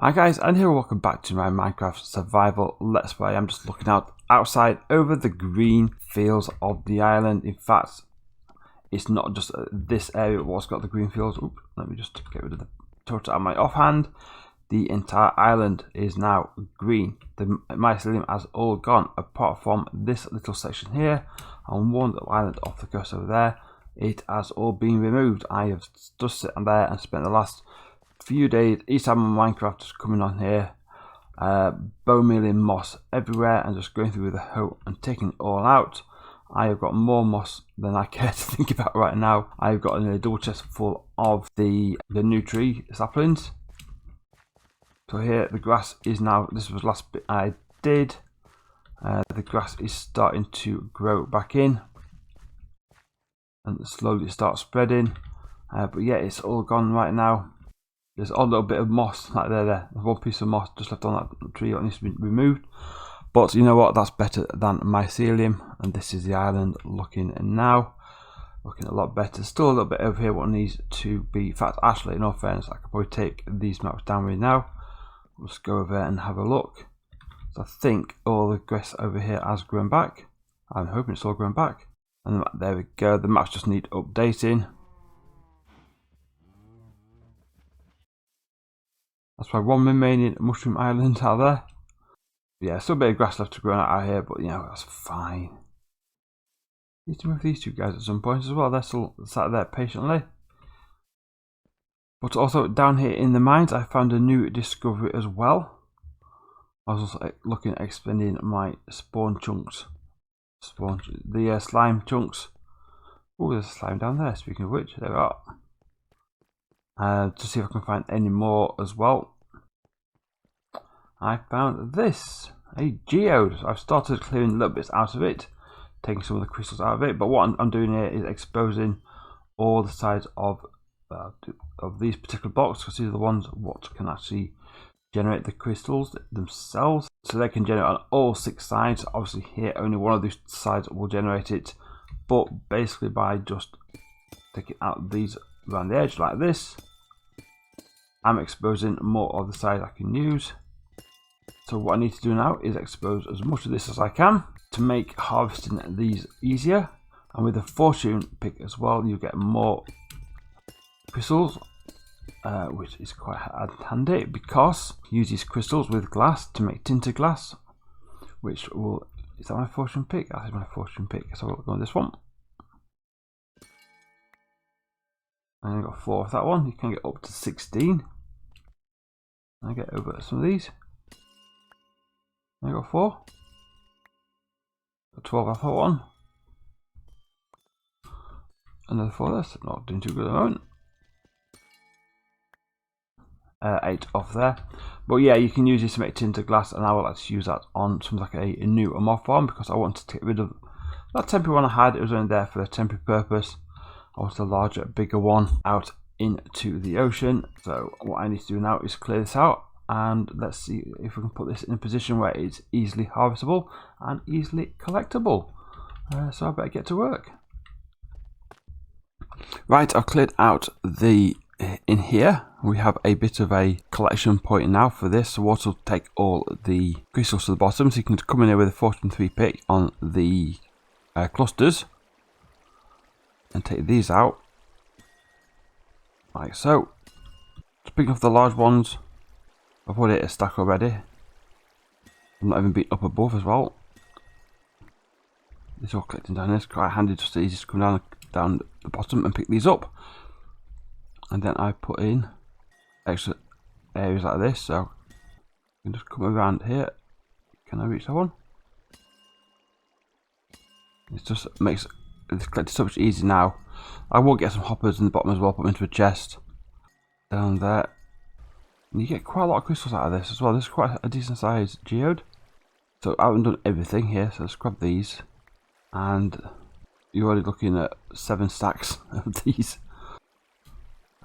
Hi guys, and here welcome back to my Minecraft survival let's play. I'm just looking outside over the green fields of the island. In fact, it's not just this area what's got the green fields. Oops, let me just get rid of the torch out of my offhand. The entire island is now green. The mycelium has all gone apart from this little section here and one little island off the coast over there. It has all been removed. I have just sitting there and spent the last few days each time on Minecraft just coming on here, bone mealing moss everywhere and just going through with a hoe and taking it all out. I have got more moss than I care to think about right now. I've got a double chest full of the new tree saplings. So here the grass is now, this was the last bit I did, the grass is starting to grow back in and slowly start spreading, but yeah, it's all gone right now. There's a little bit of moss like there. There's one piece of moss just left on that tree that needs to be removed. But you know what? That's better than mycelium. And this is the island looking now. Looking a lot better. Still a little bit over here what needs to be. In fact, actually, in all fairness, I could probably take these maps down right now. Let's go over there and have a look. So I think all the grass over here has grown back. I'm hoping it's all grown back. And there we go. The maps just need updating. That's why one remaining mushroom island out there. Yeah, still a bit of grass left to grow out here, but you know, that's fine. Need to move these two guys at some point as well. They're still sat there patiently. But also down here in the mines, I found a new discovery as well. I was also looking at expanding my spawn chunks. The slime chunks. Oh, there's a slime down there, speaking of which. There we are. To see if I can find any more as well. I found this, a geode. I've started clearing little bits out of it, taking some of the crystals out of it, but what I'm doing here is exposing all the sides of these particular blocks, because these are the ones what can actually generate the crystals themselves. So they can generate on all 6 sides. Obviously here only one of these sides will generate it, but basically by just taking out these around the edge like this, I'm exposing more of the side I can use. So what I need to do now is expose as much of this as I can to make harvesting these easier. And with a fortune pick as well, you get more crystals, which is quite handy because you use these crystals with glass to make tinted glass, which will, is that my fortune pick? That is my fortune pick. So we'll go with this one. And I got 4 of that one. You can get up to 16. I get over some of these. I got 4. Got 12 off that one. Another 4 there. So not doing too good at the moment. 8 off there. But yeah, you can use this to make tinted glass, and I would like to use that on something like a new mob farm because I wanted to get rid of that temporary one I had. It was only there for a temporary purpose. I want a larger, bigger one out into the ocean. So what I need to do now is clear this out, and let's see if we can put this in a position where it's easily harvestable and easily collectible. So I better get to work. Right, I've cleared out the in here. We have a bit of a collection point now for this. So what will take all the crystals to the bottom, so you can come in here with a fortune 3 pick on the clusters. And take these out like so. Speaking of the large ones, I've already hit a stack already. I'm not even beat up above as well. It's all collecting down here. It's quite handy, just easy to come down the bottom and pick these up. And then I put in extra areas like this, so you can just come around here. Can I reach that one? It just makes it's collected so much easier now. I will get some hoppers in the bottom as well, put them into a chest down there. And you get quite a lot of crystals out of this as well. This is quite a decent sized geode. So I haven't done everything here, so let's grab these. And you're already looking at 7 stacks of these.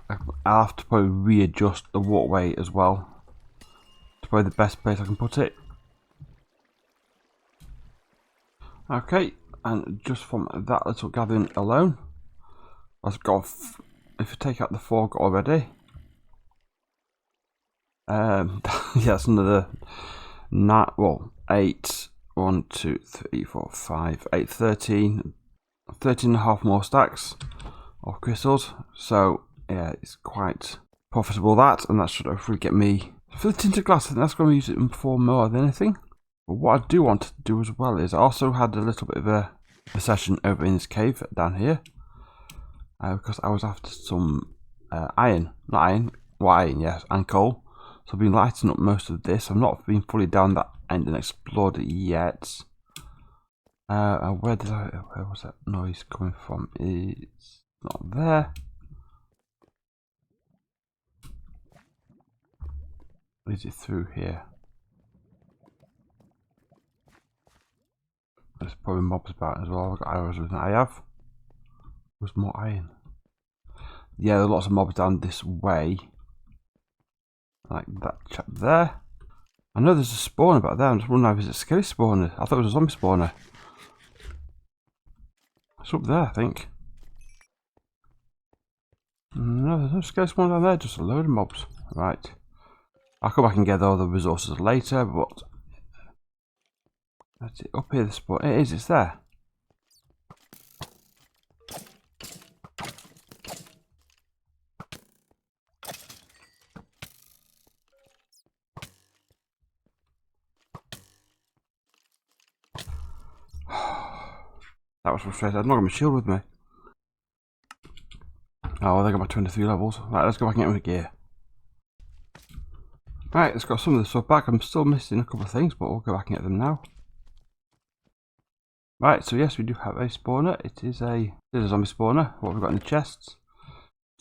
I'll have to probably readjust the walkway as well. It's probably the best place I can put it. Okay. And just from that little gathering alone, I've got, if you take out the 4 I've got already, Yeah, that's another 8, 1, 2, 3, 4, 5, 8, 13, 13 and a half more stacks of crystals. So yeah, it's quite profitable that, and that should hopefully get me for the tinted glass. I think that's going to use it for more than anything. But what I do want to do as well is I also had a little bit of a session over in this cave down here, because I was after some iron, yes, and coal. So I've been lighting up most of this. I've not been fully down that end and explored it yet. Where was that noise coming from? It's not there. Is it through here? There's probably mobs about as well. I've got arrows with it. I have. There's more iron. Yeah, there's lots of mobs down this way. Like that chap there. I know there's a spawner back there. I'm just wondering if it's a scary spawner. I thought it was a zombie spawner. It's up there, I think. No, there's no scary spawner down there. Just a load of mobs. Right. I'll come back and get all the resources later, but that's it. Up here, the spawn. It is. It's there. That was frustrating. I've not got my shield with me. Oh, well, they got my 23 levels. Right, let's go back and get my gear. Right, let's got some of the stuff back. I'm still missing a couple of things, but we'll go back and get them now. Right, so yes, we do have a spawner. It is a zombie spawner. What have we got in the chests?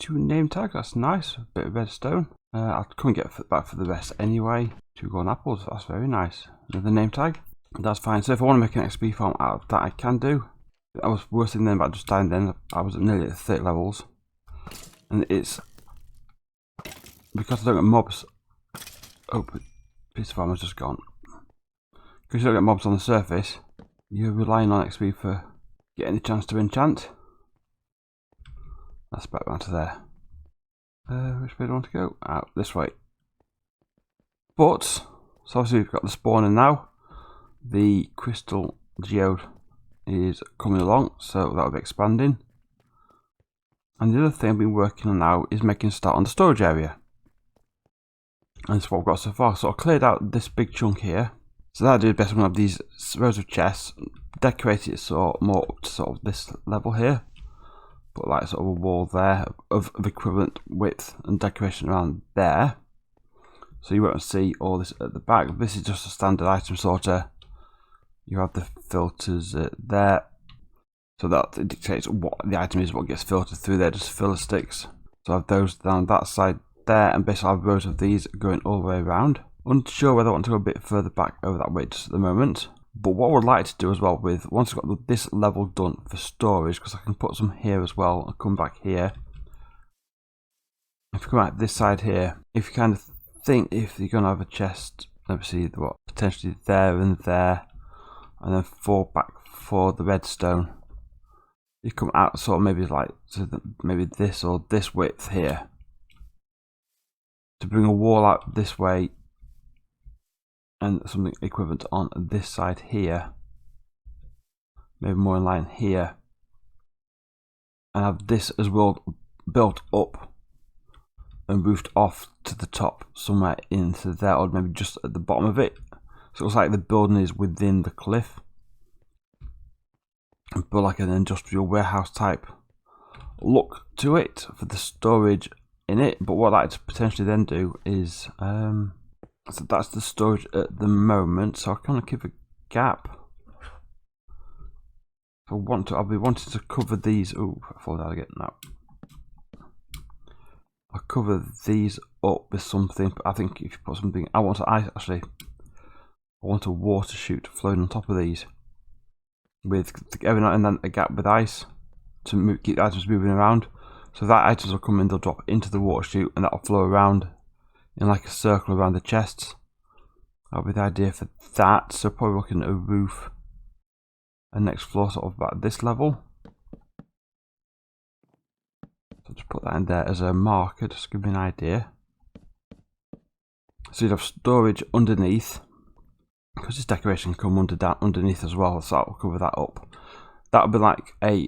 2 name tags, that's nice. A bit of redstone. I'll come and get back for the rest anyway. 2 golden apples, that's very nice. Another name tag, that's fine. So if I want to make an XP farm out of that, I can do. I was worse than them, but I just dying then. I was nearly at 30 levels. And it's because I don't get mobs. Oh, piece of armor's just gone. Because you don't get mobs on the surface, you're relying on XP for getting the chance to enchant. That's back round to there. Which way do I want to go? Out this way. But, so obviously we've got the spawner now. The crystal geode is coming along, so that'll be expanding. And the other thing I've been working on now is making a start on the storage area. And that's what I've got so far. So I cleared out this big chunk here. So that I do best when I have these rows of chests, decorate it sort of more up to sort of this level here. Put like sort of a wall there of equivalent width and decoration around there. So you won't see all this at the back. This is just a standard item sorter. You have the filters there. So that dictates what the item is, what gets filtered through there, just filler sticks. So I have those down that side there, and basically I have rows of these going all the way around. Unsure whether I want to go a bit further back over that way just at the moment. But what I would like to do as well with, once I've got this level done for storage, because I can put some here as well, and come back here. If you come out this side here, if you kind of think if you're going to have a chest, let me see what, potentially there and there, and then fall back for the redstone. You come out sort of maybe like to maybe this or this width here to bring a wall out this way and something equivalent on this side here, maybe more in line here, and have this as well built up and roofed off to the top somewhere into there, or maybe just at the bottom of it, so it looks like the building is within the cliff. And put like an industrial warehouse type look to it for the storage in it. But what I'd like to potentially then do is so that's the storage at the moment, so I kind of keep a gap. If I want to, I'll be wanting to cover these. Oh, I fall down again now. I'll cover these up with something, but I think if you put something, I want I want a water chute floating on top of these, with every now and then a gap with ice to keep the items moving around. So that items will come in, they'll drop into the water chute, and that'll flow around in like a circle around the chests. That'll be the idea for that. So probably looking at a roof and next floor sort of about this level. So just put that in there as a marker, just to give me an idea. So you'd have storage underneath, because this decoration can come underneath as well, so I'll cover that up. That'll be like a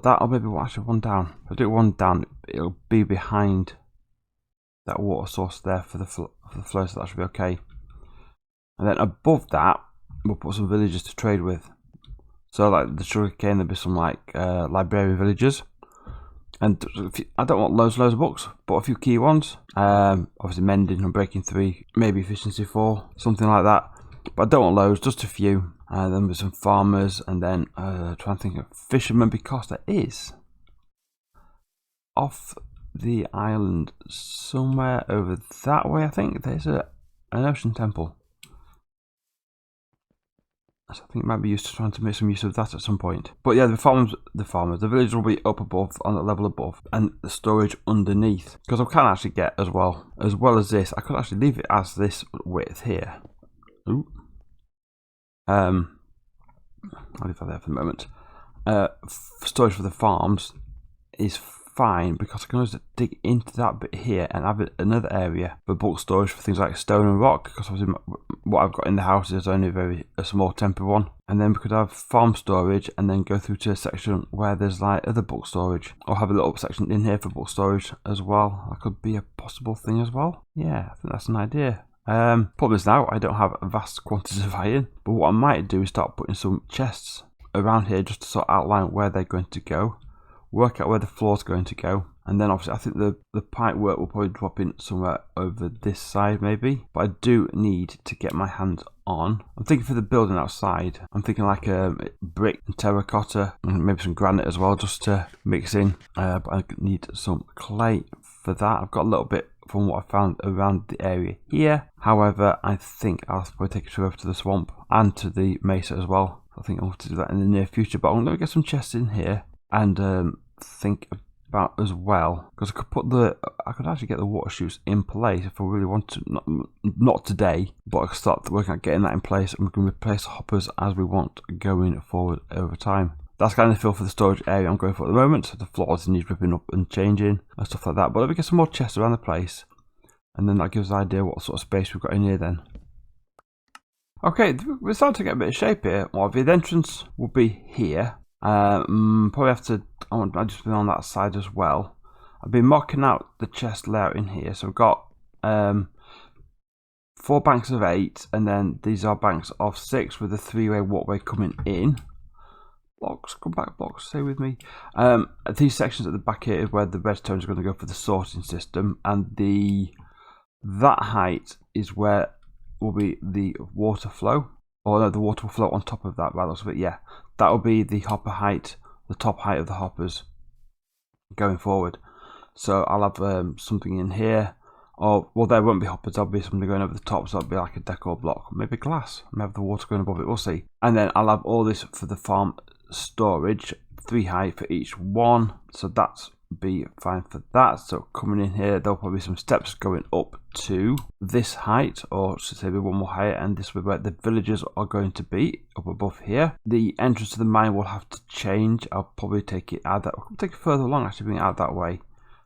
that, or maybe actually one down. If I do one down, it'll be behind that water source there for the flow, so that should be okay. And then above that, we'll put some villages to trade with. So like the sugarcane, there'll be some like librarian villagers. And I don't want loads of books, but a few key ones. Obviously mending and breaking 3, maybe efficiency 4, something like that. But I don't want loads, just a few. Then with some farmers, and then trying to think of fishermen, because there is off the island somewhere over that way. I think there's an ocean temple. So I think it might be used to trying to make some use of that at some point. But yeah, the village will be up above, on the level above, and the storage underneath. Because I can actually get as well as this, I could actually leave it as this width here. Ooh. I'll leave that there for the moment. Storage for the farms is fine, because I can always dig into that bit here and have another area for bulk storage for things like stone and rock, because obviously what I've got in the house is only a small temporary one. And then we could have farm storage, and then go through to a section where there's like other bulk storage, or have a little section in here for bulk storage as well. That could be a possible thing as well. Yeah, I think that's an idea. Problem is now I don't have vast quantities of iron, but what I might do is start putting some chests around here just to sort of outline where they're going to go, work out where the floor's going to go, and then obviously I think the pipe work will probably drop in somewhere over this side maybe, but I do need to get my hands on. I'm thinking for the building outside, I'm thinking like a brick and terracotta and maybe some granite as well, just to mix in, but I need some clay for that. I've got a little bit from what I found around the area here. However, I think I'll probably take it over to the swamp and to the mesa as well. I think I'll have to do that in the near future, but I'm going to get some chests in here and think about as well, because I could actually get the water chutes in place if I really want to. Not today, but I could start working at getting that in place, and we can replace the hoppers as we want going forward over time. That's kind of the feel for the storage area I'm going for at the moment. So the floors need ripping up and changing and stuff like that. But let me get some more chests around the place, and then that gives us an idea what sort of space we've got in here then. Okay, we're starting to get a bit of shape here. Well, the entrance will be here. Probably have to. I'll just be on that side as well. I've been marking out the chest layout in here. So we've got 4 banks of 8, and then these are banks of 6 with a 3-way walkway coming in. Blocks, come back, blocks, stay with me. These sections at the back here is where the redstone is going to go for the sorting system, and that height is where will be the water flow. Or no, the water will flow on top of that by the looks of it. Yeah, that will be the hopper height, the top height of the hoppers going forward. So I'll have something in here. Or, well, there won't be hoppers, there'll be something going over the top, so it'll be like a decor block. Maybe glass, maybe have the water going above it, we'll see. And then I'll have all this for the farm storage, 3 height for each one, so that's be fine for that. So coming in here, there'll probably be some steps going up to this height, or should say one more higher, and this will be where the villagers are going to be, up above here. The entrance to the mine will have to change. I'll probably take it out I'll take it further along, actually bring it out that way,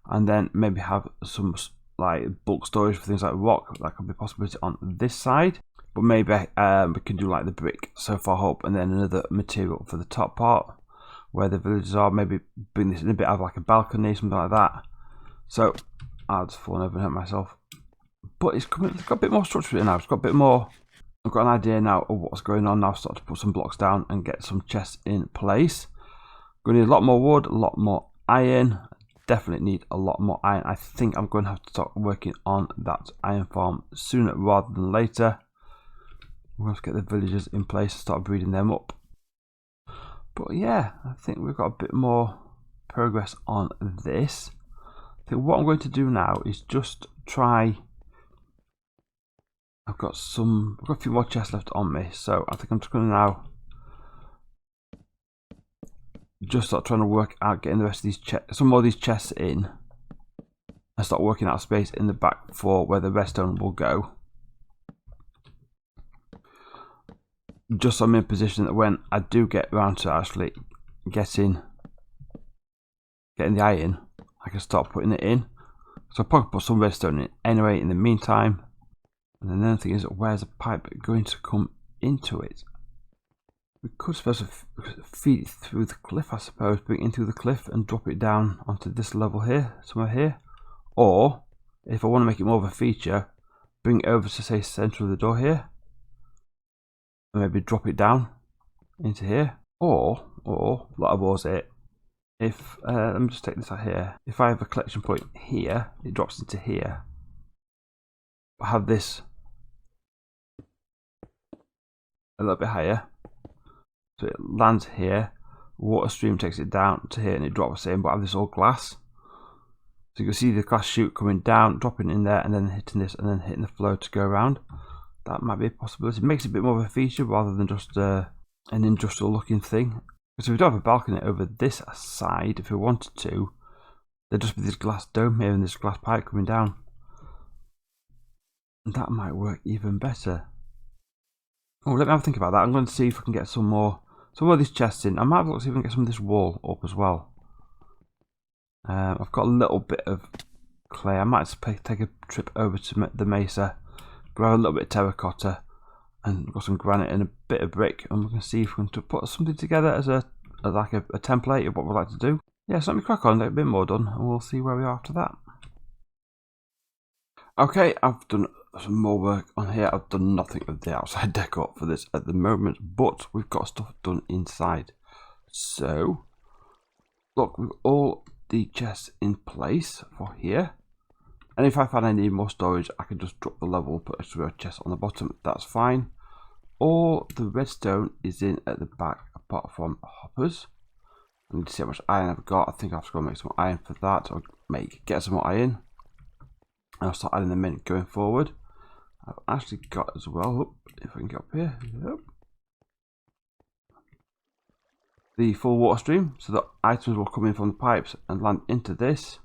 and then maybe have some like bulk storage for things like rock. That could be a possibility on this side, but maybe we can do like the brick so far up, and then another material for the top part where the villagers are. Maybe bring this in a bit of like a balcony, something like that. So I'll just fall over and hurt myself, but it's got a bit more structure in now. It's got a bit more. I've got an idea now of what's going on now. I've started to put some blocks down and get some chests in place. Going to need a lot more wood, a lot more iron. Definitely need a lot more iron. I think I'm going to have to start working on that iron farm sooner rather than later. We'll have to get the villagers in place and start breeding them up. But yeah, I think we've got a bit more progress on this. I think what I'm going to do now is just try. I've got a few more chests left on me, so I think I'm just going to now just start trying to work out getting the rest of these some more of these chests in, and start working out space in the back for where the redstone will go. Just so I'm in a position that when I do get around to actually getting the iron, I can start putting it in. So I'll probably put some redstone in anyway in the meantime, And then the other thing is, where's the pipe going to come into it? We could suppose feed it through the cliff, I suppose, bring it in through the cliff and drop it down onto this level here, somewhere here. Or, if I want to make it more of a feature, bring it over to, say, center of the door here. And maybe drop it down into here. Or, like I was it, if, let me just take this out here. If I have a collection point here, it drops into here. I have this a little bit higher. So it lands here, water stream takes it down to here and it drops in, but I have this all glass. So you can see the glass chute coming down, dropping in there and then hitting this and then hitting the flow to go around. That might be a possibility. It makes it a bit more of a feature rather than just an industrial looking thing. So we do have a balcony over this side if we wanted to. There'd just be this glass dome here and this glass pipe coming down. And that might work even better. Oh, let me have a think about that. I'm going to see if I can get some more of these chests in. I might have a look to see if I can get some of this wall up as well. I've got a little bit of clay. I might just take a trip over to the mesa, grab a little bit of terracotta, and got some granite and a bit of brick, and we can see if we can put something together as a template of what we'd like to do. Yeah, so let me crack on, get a bit more done, and we'll see where we are after that. Okay, I've done some more work on here. I've done nothing with the outside decor for this at the moment, but we've got stuff done inside. So, look, we've all the chests in place for here. And if I find I need more storage, I can just drop the level, put extra chest on the bottom. That's fine. All the redstone is in at the back, apart from hoppers. I need to see how much iron I've got. I think I've got to make some iron for that, or get some more iron. And I'll start adding them in going forward. I've actually got as well, if I can get up here, yep, the full water stream, so that items will come in from the pipes and land into this.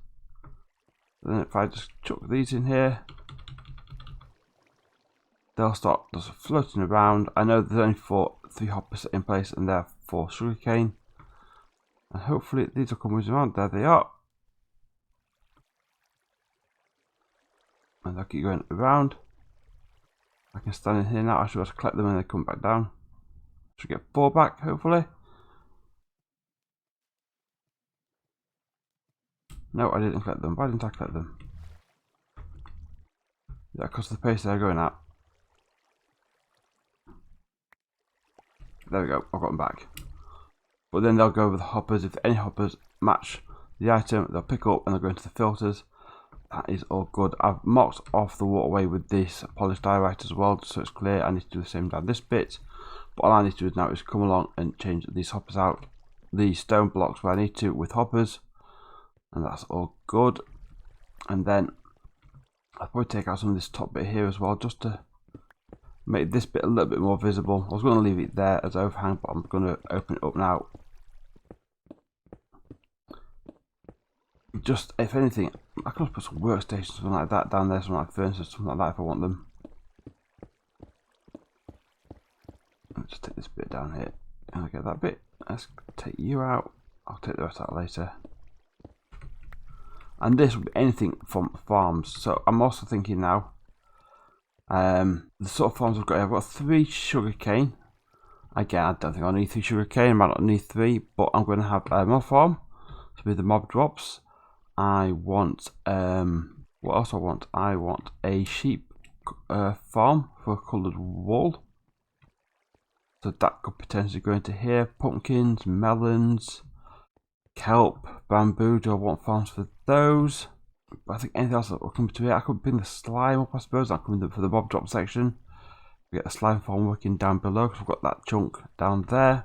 And then if I just chuck these in here, they'll start just floating around. I know there's only 3 hoppers in place and they're 4 sugarcane. And hopefully these will come around. There they are. And they'll keep going around. I can stand in here now. I should have to collect them and they come back down. Should get 4 back, hopefully. No, I didn't collect them. Why didn't I collect them? Yeah, because of the pace they're going at. There we go. I've got them back. But then they'll go with the hoppers. If any hoppers match the item, they'll pick up and they'll go into the filters. That is all good. I've marked off the waterway with this polished diorite as well, so it's clear. I need to do the same down this bit. But all I need to do now is come along and change these hoppers out, the stone blocks where I need to with hoppers, and that's all good. And then I'll probably take out some of this top bit here as well, just to make this bit a little bit more visible. I was going to leave it there as overhang, but I'm going to open it up now. Just, if anything, I could put some workstations, something like that down there, something like furnaces, something like that if I want them. Let's just take this bit down here, and I get that bit. Let's take you out. I'll take the rest out later. And this will be anything from farms. So I'm also thinking now, the sort of farms I've got 3 sugarcane. Again, I don't think I'll need 3 sugarcane. I might not need 3, but I'm going to have a mob farm to be the mob drops. I want, what else I want? I want a sheep farm for coloured wool. So that could potentially go into here. Pumpkins, melons, kelp, bamboo. Do I want farms for those? But I think anything else that will come to here. I could bring the slime up, I suppose. I'll come in for the mob drop section. We get the slime farm working down below because we've got that chunk down there.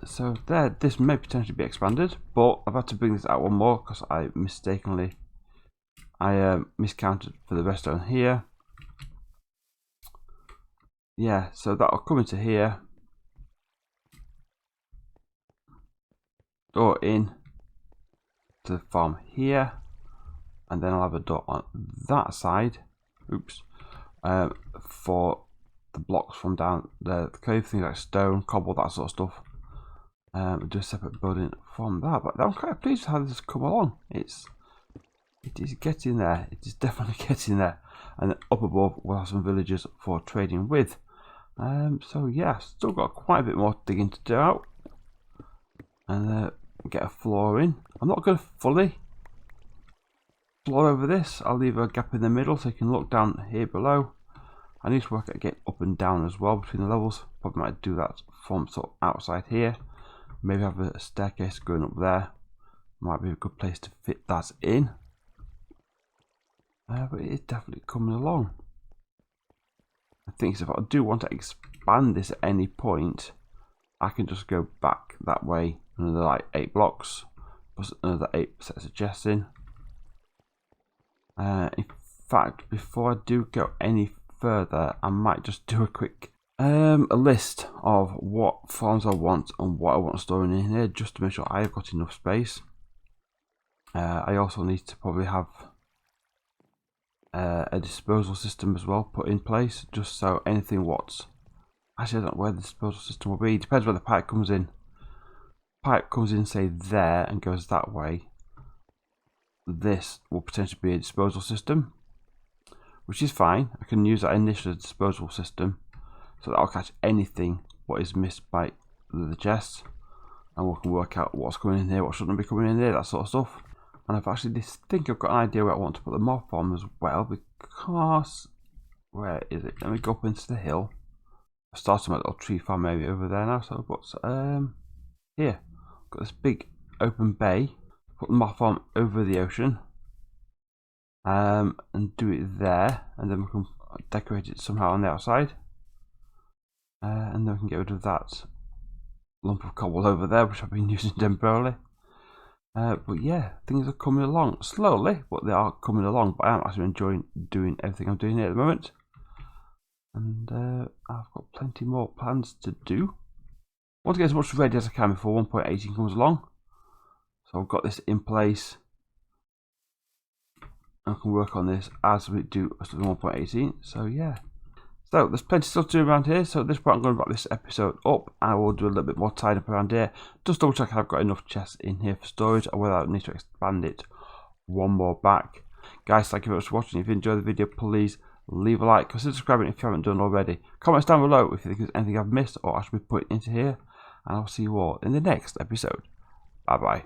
So there, this may potentially be expanded, but I've had to bring this out one more because I miscounted for the rest down here. Yeah, so that'll come into here. Door in to the farm here, and then I'll have a door on that side. Oops, for the blocks from down the cave, things like stone, cobble, that sort of stuff. Do a separate building from that, but I'm quite pleased with how this has come along. It is getting there. It is definitely getting there. and then up above we'll have some villages for trading with. So yeah, still got quite a bit more digging to do out, and get a floor in. I'm not going to fully floor over this. I'll leave a gap in the middle so you can look down here below. I need to work out getting up and down as well between the levels. Probably might do that from sort of outside here. Maybe have a staircase going up there. Might be a good place to fit that in. But it is definitely coming along. I think so if I do want to expand this at any point, I can just go back that way another like 8 blocks, plus another 8 sets of chests in. In fact, before I do go any further, I might just do a quick a list of what farms I want and what I want storing in here, just to make sure I've got enough space. I also need to probably have a disposal system as well put in place, just so anything what's actually, I don't know where the disposal system will be. It depends where the pipe comes in. Pipe comes in, say there, and goes that way. This will potentially be a disposal system, which is fine. I can use that initial disposal system so that I'll catch anything what is missed by the chests, and we can work out what's coming in here, what shouldn't be coming in here, that sort of stuff. And I've actually think I've got an idea where I want to put the mob farm as well, because where is it? Let me go up into the hill. I started my little tree farm area over there now, so I've got here, got this big open bay. Put the mob farm over the ocean, and do it there, and then we can decorate it somehow on the outside, and then we can get rid of that lump of cobble over there, which I've been using temporarily. But yeah, things are coming along slowly, but they are coming along. But I am actually enjoying doing everything I'm doing here at the moment, and I've got plenty more plans to do. I want to get as much ready as I can before 1.18 comes along. So I've got this in place. I can work on this as we do 1.18. So yeah. So there's plenty still to do around here. So at this point I'm going to wrap this episode up. I will do a little bit more tidy up around here. Just double check I've got enough chests in here for storage, or whether I need to expand it one more back. Guys, thank you very much for watching. If you enjoyed the video, please leave a like. Consider subscribing if you haven't done already. Comments down below if you think there's anything I've missed or I should be putting into here. And I'll see you all in the next episode. Bye bye.